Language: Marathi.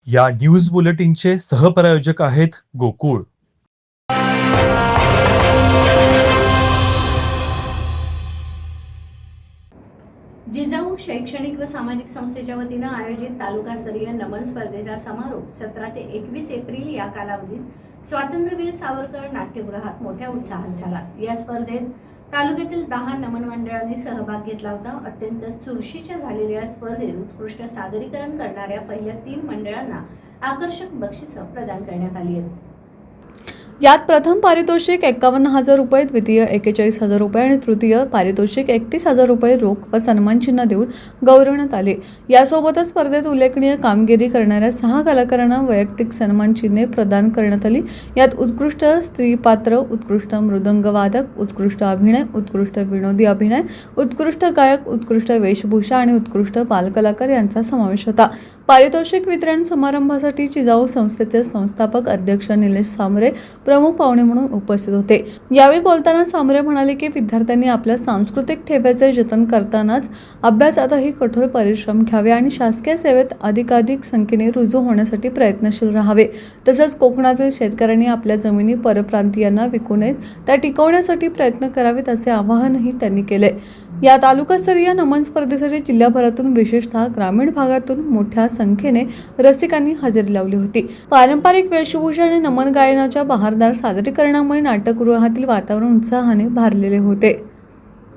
या न्यूज बुलेटिनचे सहप्रायोजक आहेत गोकुळ. जिजाऊ शैक्षणिक व सामाजिक संस्थेच्या वतीनं आयोजित तालुकास्तरीय नमन स्पर्धेचा समारोप 17 ते 21 एप्रिल या कालावधीत स्वातंत्र्यवीर सावरकर नाट्यगृहात मोठ्या उत्साहात झाला. या स्पर्धेत तालुक्यातील 10 नमन मंडळांनी सहभाग घेतला होता. अत्यंत चुरशीच्या झालेल्या या स्पर्धेत उत्कृष्ट सादरीकरण करणाऱ्या पहिल्या 3 मंडळांना आकर्षक बक्षिसं प्रदान करण्यात आली आहेत. यात प्रथम पारितोषिक 51,000 रुपये, द्वितीय 41,000 रुपये आणि तृतीय पारितोषिक 31,000 रुपये रोख व सन्मानचिन्ह देऊन गौरवण्यात आले. यासोबतच स्पर्धेत उल्लेखनीय कामगिरी करणाऱ्या 6 कलाकारांना वैयक्तिक सन्मानचिन्हे प्रदान करण्यात आली. यात उत्कृष्ट स्त्रीपात्र, उत्कृष्ट मृदंगवादक, उत्कृष्ट अभिनय, उत्कृष्ट विनोदी अभिनय, उत्कृष्ट गायक, उत्कृष्ट वेशभूषा आणि उत्कृष्ट बालकलाकार यांचा समावेश होता. पारितोषिक वितरण समारंभासाठी जिजाऊ संस्थेचे संस्थापक अध्यक्ष निलेश सांबरे प्रमुख पाहुणे म्हणून उपस्थित होते. यावेळी बोलताना सांबरे म्हणाले की विद्यार्थ्यांनी आपल्या सांस्कृतिक ठेव्याचे जतन करतानाच अभ्यासातही कठोर परिश्रम घ्यावे आणि शासकीय सेवेत अधिकाधिक संख्येने रुजू होण्यासाठी प्रयत्नशील राहावे. तसंच कोकणातील शेतकऱ्यांनी आपल्या जमिनी परप्रांतीयांना विकू नयेत, त्या टिकवण्यासाठी प्रयत्न करावेत असे आवाहनही त्यांनी केले. या तालुकास्तरीय नमन स्पर्धेसाठी जिल्ह्याभरातून विशेषतः ग्रामीण भागातून मोठ्या संख्येने रसिकांनी हजेरी लावली होती. पारंपरिक वेशभूषा आणि नमन गायनाच्या बहारदार सादरीकरणामुळे नाट्यगृहातील वातावरण उत्साहाने भारलेले होते.